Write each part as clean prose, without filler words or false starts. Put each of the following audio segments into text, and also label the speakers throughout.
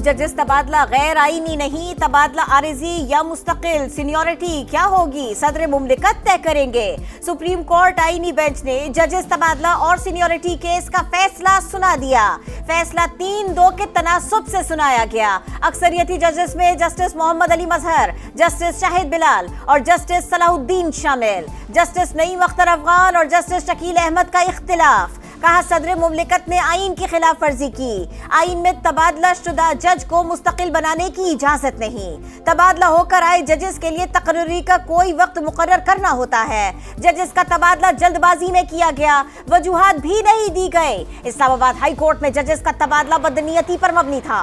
Speaker 1: जजेस तबादला गैर आईनी नहीं, तबादला आरिजी या मुस्तकिल, सीनियरिटी क्या होगी सदर मुमलिकत तय करेंगे। सुप्रीम कोर्ट आईनी बेंच ने जजेस तबादला और सीनियरिटी केस का फैसला सुना दिया। फैसला 3-2 के तनासुब से सुनाया गया। अक्सरियती जजेस में जस्टिस मोहम्मद अली मजहर, जस्टिस शाहिद बिलाल और जस्टिस सलाहुद्दीन शामिल। जस्टिस नईम अख्तर अफगान और जस्टिस शकील अहमद का इख्तिलाफ। कहा सदर मुमलिकत ने आईन की खिलाफ वर्जी की। आईन में तबादला शुदा जज को मुस्तकिल बनाने की इजाजत नहीं। तबादला होकर आए जजेस के लिए तकर्री का कोई वक्त मुकर्रर करना होता है। जजेस का तबादला जल्दबाजी में किया गया, वजूहात भी नहीं दी गई। इस्लामाबाद हाई कोर्ट में जजेस का तबादला बदनीयती पर मबनी था।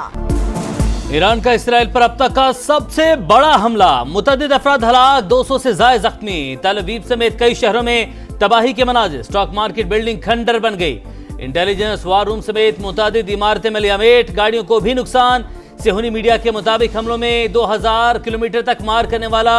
Speaker 2: ईरान का इसराइल पर अब तक का सबसे बड़ा हमला, मुतअद्दिद अफराद हलाक, 200 से ज्यादा जख्मी। तल अवीव समेत कई शहरों में तबाही के मनाजिर। स्टॉक मार्केट बिल्डिंग खंडर बन गई। इंटेलिजेंस वार रूम समेत मुतअद्दिद इमारतें में लियामेट, गाड़ियों को भी नुकसान। सेहूनी मीडिया के मुताबिक हमलों में 2000 किलोमीटर तक मार करने वाला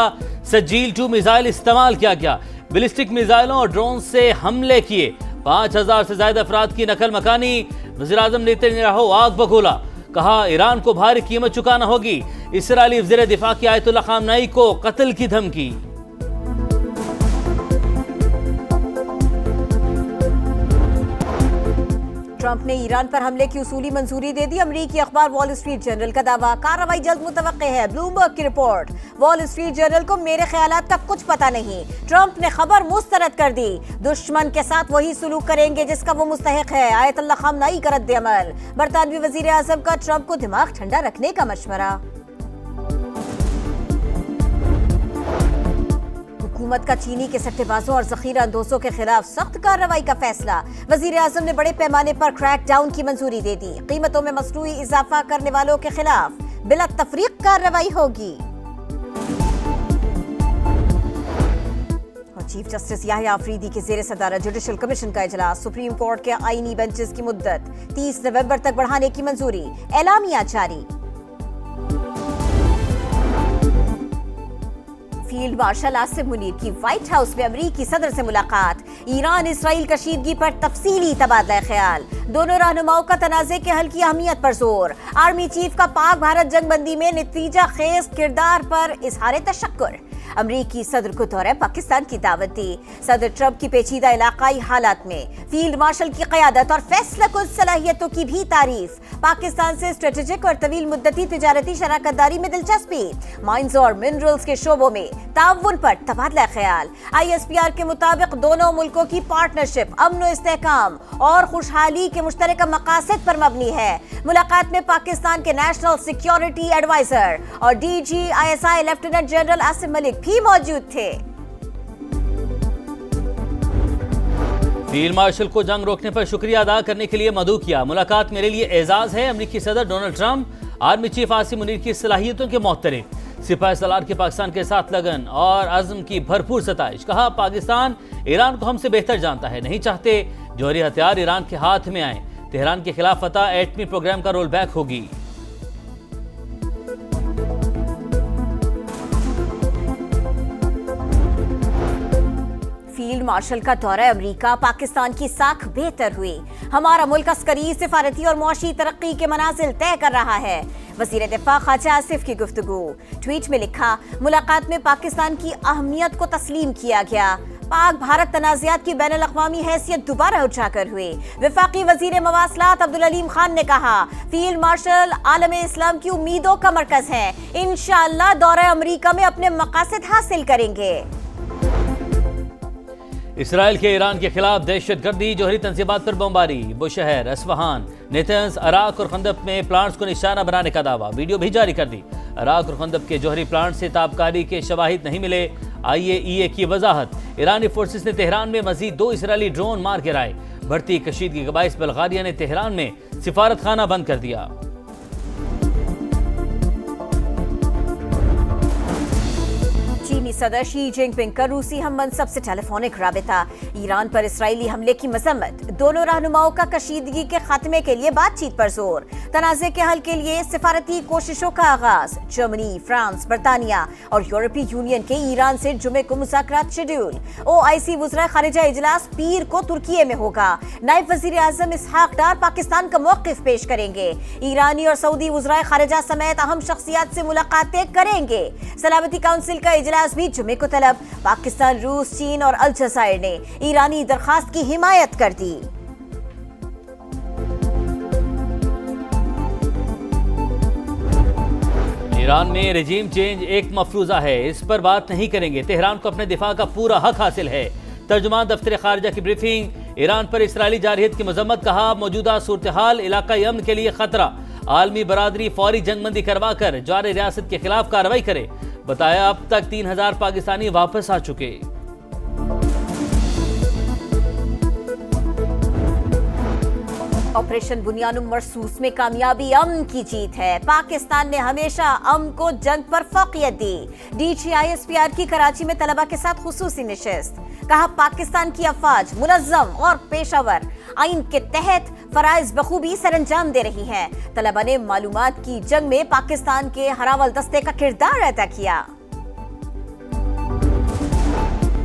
Speaker 2: सजील 2 मिसाइल इस्तेमाल किया गया। बैलिस्टिक मिसाइलों और ड्रोन से हमले किए। 5000 से ज्यादा अफराद की नकल मकानी। वज़ीर-ए-आज़म नेतन्याहू आग बगोला, कहा ईरान को भारी कीमत चुकाना होगी। इसराइली वज़ीर दिफा की आयतुल्लाह ख़ामनेई को कत्ल की धमकी।
Speaker 1: ट्रंप ने ईरान पर हमले की उसूली मंजूरी दे दी। अमरीकी अखबार वॉल स्ट्रीट जर्नल का दावा, कार्रवाई जल्द मुतवक्के है। ब्लूमबर्ग की रिपोर्ट, वॉल स्ट्रीट जर्नल को मेरे ख्यालात का कुछ पता नहीं। ट्रंप ने खबर मुस्तरद कर दी। दुश्मन के साथ वही सुलूक करेंगे जिसका वो मुस्तहिक है। आयतुल्लाह ख़ामनेई का रद्द अमल। बरतानवी वज़ीर आज़म का ट्रंप को दिमाग ठंडा रखने का मशवरा। हुकूमत का चीनी के सट्टेबाजों और जखीरा अंदोजों के खिलाफ सख्त कार्रवाई का फैसला। वज़ीर आज़म ने बड़े पैमाने पर क्रैक डाउन की मंजूरी दे दी। कीमतों में मसनूई इजाफा करने वालों के खिलाफ बिला तफरीक कार्रवाई होगी। और चीफ जस्टिस याहिया अफरीदी के ज़ेर सदारत जुडिशल कमीशन का इजलास। सुप्रीम कोर्ट के आईनी बेंचेस की मुद्दत 30 नवंबर तक बढ़ाने की मंजूरी। एलामिया जारी। फील्ड मार्शल आसिम मुनीर की व्हाइट हाउस में अमरीकी सदर से मुलाकात। ईरान इसराइल कशीदगी पर तफसीली तबादला ख्याल। दोनों रहनुमाओं का तनाज़े के हल की अहमियत पर जोर। आर्मी चीफ का पाक भारत जंगबंदी में नतीजा खेज किरदार पर इजहार तशक्कुर। अमरीकी सदर को दौरे पाकिस्तान की दावत दी। सदर ट्रंप की पेचीदा इलाकाई हालात में फील्ड मार्शल की क़यादत और फैसला कुछ सलाहियतों की भी तारीफ। पाकिस्तान से स्ट्रेटेजिक और तवील मुद्दती तिजारती शराकतदारी में दिलचस्पी। माइंस और मिनरल्स के शोबों में ताउन पर तबादला ख्याल। ISPR के मुताबिक दोनों मुल्कों की पार्टनरशिप अमन व इस्तेहकाम और खुशहाली के मुश्तरका मकासद पर मबनी है। मुलाकात में पाकिस्तान के नेशनल सिक्योरिटी एडवाइजर और DGISI lieutenant general Asim Malik भी मौजूद थे।
Speaker 2: फील्ड मार्शल को जंग रोकने पर शुक्रिया अदा करने के लिए मदऊ किया। मुलाकात मेरे लिए एजाज है। अमरीकी सदर Donald Trump army chief Asim Munir की सलाहियतों के मोहतरफ। सिपाही सलार के पाकिस्तान के साथ लगन और अज़्म की भरपूर सताइश। कहा पाकिस्तान ईरान को हमसे बेहतर जानता है, नहीं चाहते जौहरी हथियार ईरान के हाथ में आए। तेहरान के खिलाफ फतह एटमी प्रोग्राम का रोल बैक होगी।
Speaker 1: फील्ड मार्शल का दौरा अमेरिका, पाकिस्तान की साख बेहतर हुई। हमारा मुल्क अस्करी, सिफारती और मुआशी तरक्की के मनाजिल तय कर रहा है। वज़ीर दिफा ख्वाजा आसिफ की गुफ्तगू। ट्वीट में लिखा, मुलाकात में पाकिस्तान की अहमियत को तस्लीम किया गया। पाक भारत तनाज़ात की बैनुल अक़वामी हैसियत दोबारा उजागर हुई। वफाकी वज़ीर मवासलात अब्दुल अलीम खान ने कहा, फील्ड मार्शल आलम इस्लाम की उम्मीदों का मरकज़ है। इंशाअल्लाह दौरा अमेरिका में अपने मकासद हासिल करेंगे।
Speaker 2: इसराइल के ईरान के खिलाफ दहशतगर्दी, जौहरी तंजीबात पर बमबारी। बुशहर, अस्फहान, नेतन्स, अराक और खंदक में प्लांट्स को निशाना बनाने का दावा। वीडियो भी जारी कर दी। अराक और खंदक के जौहरी प्लांट से ताबकारी के शवाहिद नहीं मिले। IAEA की वजाहत। ईरानी फोर्सेस ने तेहरान में मजीद 2 इसराइली ड्रोन मार गिराए। बढ़ती कशीदगी के बाइस बल्गारिया ने तेहरान में सिफारत खाना बंद कर दिया।
Speaker 1: चीनी सदर शी जिनपिंग का रूसी हम मनसब से टेलीफोनिक राबिता। ईरान पर इसराइली हमले की मजम्मत। दोनों रहनुमाओं का कशीदगी के खात्मे के लिए बातचीत पर जोर। तनाज़े के हल के लिए सिफारती कोशिशों का आगाज। जर्मनी, फ्रांस, बरतानिया और यूरोपीय यूनियन के ईरान से जुमे को मुज़ाकरात शेड्यूल। OIC वज़ीर ख़ारिजा इजलास पीर को तुर्की में होगा। नायब वज़ीर आज़म इसहाक डार पाकिस्तान का मौक़िफ़ पेश करेंगे। ईरानी और सऊदी वज़ीर ख़ारिजा समेत अहम शख्सियात से मुलाकातें करेंगे। सलामती काउंसिल का इजलास भी जुमे को तलब। पाकिस्तान, रूस, चीन और अल जज़ायर ने ईरानी दरखास्त की हिमायत कर दी।
Speaker 2: ईरान में रेजिम चेंज एक मफरूजा है, इस पर बात नहीं करेंगे। तेहरान को अपने दिफा का पूरा हक हासिल है। तर्जुमान दफ्तर खारजा की ब्रीफिंग। ईरान पर इसराइली जारहियत की मजम्मत। कहा, मौजूदा सूरत हाल इलाकाई अमन के लिए खतरा। आलमी बरादरी फौरी जंगबंदी करवा कर जारी रियासत के खिलाफ कार्रवाई करे। बताया, अब तक 3000 पाकिस्तानी वापस आ चुके।
Speaker 1: ऑपरेशन बुनियानुम मरसूस में कामयाबी अमन की जीत है। पाकिस्तान ने हमेशा अमन को जंग पर फौकियत दी। DGISPR की कराची में तलबा के साथ खुसूसी नशिस्त। कहा, पाकिस्तान की अफवाज मुनज़्ज़म और पेशावर आइन के तहत फराइज बखूबी सरंजाम दे रही हैं। तलबा ने मालूमात की जंग में पाकिस्तान के हरावल दस्ते का किरदार अदा किया।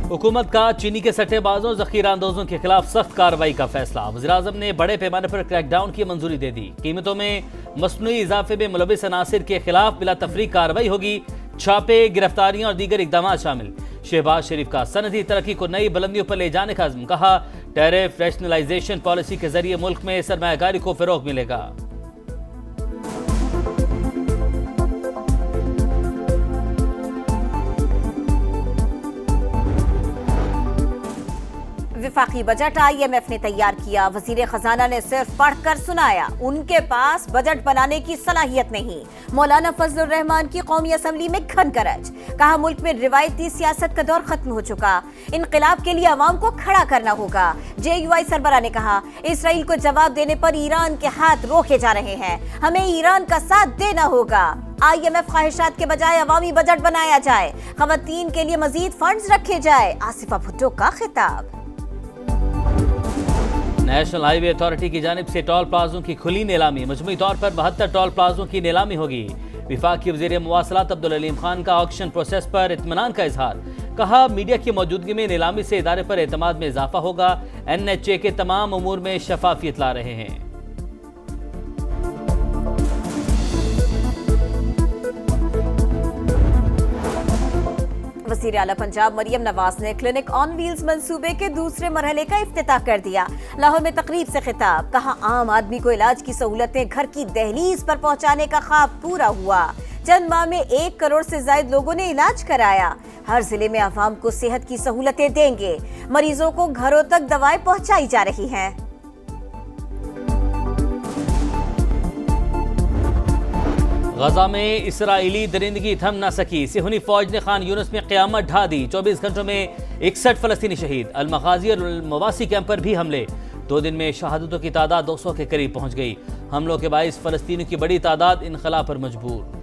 Speaker 2: हुकूमत का चीनी के सट्टेबाजों, जखीरा अंदोजों के खिलाफ सख्त कार्रवाई का फैसला। वज़ीर-ए-आज़म ने बड़े पैमाने पर क्रैकडाउन की मंजूरी दे दी। कीमतों में मसनूई इजाफे में मुलविस अनासिर के खिलाफ बिला तफरीक कार्रवाई होगी। छापे, गिरफ्तारियां और दीगर इकदाम शामिल। शहबाज शरीफ का सनदी तरक्की को नई बुलंदियों पर ले जाने का अज़्म। कहा, टैरिफ रैशनलाइजेशन पॉलिसी के जरिए मुल्क में सरमायाकारी को फ़रोग़ मिलेगा।
Speaker 1: विफाकी बजट IMF ने तैयार किया। वजीर खजाना ने सिर्फ पढ़कर सुनाया। उनके पास बजट बनाने की सलाहियत नहीं। मौलाना फजलुर रहमान की कौमी असम्बली में खनकरज। कहा, मुल्क में रिवायती सियासत का दौर खत्म हो चुका। इनकलाब के लिए अवाम को खड़ा करना होगा। JUI सरबराह ने कहा, इसराइल को जवाब देने पर ईरान के हाथ रोके जा रहे हैं। हमें ईरान का साथ देना होगा। IMF ख्वाहिशात के बजाय अवामी बजट बनाया जाए। खवातीन के लिए मजीद फंड्स रखे जाए। आसिफा भुट्टो का खिताब।
Speaker 2: नेशनल हाईवे अथॉरिटी की जानिब से टोल प्लाजों की खुली नीलामी। मजमूई तौर पर 72 टोल प्लाजों की नीलामी होगी। विफाकी वज़ीर मवासलात अब्दुल अलीम खान का ऑक्शन प्रोसेस पर इत्मीनान का इजहार। कहा, मीडिया की मौजूदगी में नीलामी से इदारे पर एतमाद में इजाफा होगा। NHA के तमाम उमूर में शफाफियत ला रहे हैं।
Speaker 1: वज़ीर आला पंजाब मरियम नवाज ने क्लिनिक ऑन व्हील्स मंसूबे के दूसरे मरहले का इफ्तिताह कर दिया। लाहौर में तकरीब से खिताब। कहा, आम आदमी को इलाज की सहूलतें घर की दहलीज पर पहुंचाने का ख्वाब पूरा हुआ। चंद माह में 1 करोड़ से ज्यादा लोगों ने इलाज कराया। हर जिले में अवाम को सेहत की सहूलतें देंगे। मरीजों को घरों तक दवाएं पहुंचाई जा रही हैं।
Speaker 2: गजा में इसराइली दरिंदगी थम न सकी। सिहूनी फौज ने खान यूनिस में क़यामत ढा दी। 24 घंटों में 61 फलस्तीनी शहीद। अल-मगाज़ी और मवासी कैंप पर भी हमले। 2 दिन में शहादतों की तादाद 200 के करीब पहुंच गई। हमलों के बाइस फलस्तीनियों की बड़ी तादाद इनखला पर मजबूर।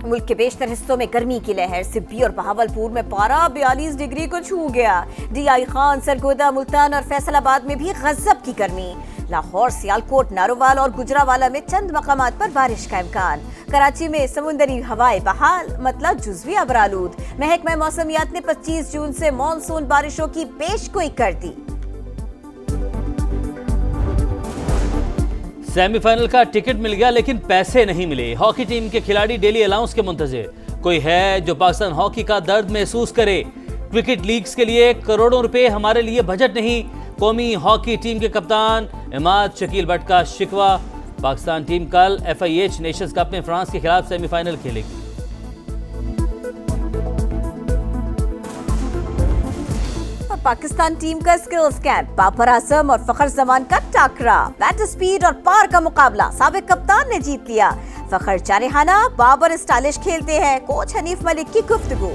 Speaker 1: मुल्क के बेशतर हिस्सों में गर्मी की लहर। सिब्बी और बहावलपुर में पारा 42 डिग्री को छू गया। DI खान, सरगोदा, मुल्तान और फैसलाबाद में भी गजब की गर्मी। लाहौर, सियालकोट, नारोवाल और गुजरावाला में चंद मकामात पर बारिश का इम्कान। कराची में समुंदरी हवाएं बहाल, मतलब जुज़वी अबरालूद। महकमा मौसमियात ने 25 जून से मानसून बारिशों की पेशगोई कर दी।
Speaker 2: सेमीफाइनल का टिकट मिल गया, लेकिन पैसे नहीं मिले। हॉकी टीम के खिलाड़ी डेली अलाउंस के मुंतजिर। कोई है जो पाकिस्तान हॉकी का दर्द महसूस करे? क्रिकेट लीग्स के लिए करोड़ों रुपए हमारे लिए बजट नहीं। कौमी हॉकी टीम के कप्तान इमाद शकील भट्ट का शिकवा। पाकिस्तान टीम कल FIH नेशंस कप में फ्रांस के खिलाफ सेमीफाइनल खेलेगी।
Speaker 1: पाकिस्तान टीम का स्किल्स कैंप। बाबर आजम और फखर जमान का टाकरा। बैट स्पीड और पार का मुकाबला साबिक कप्तान ने जीत लिया। फखर चारेहाना, बाबर स्टाइलिश खेलते हैं। कोच हनीफ मलिक की गुफ्तगू।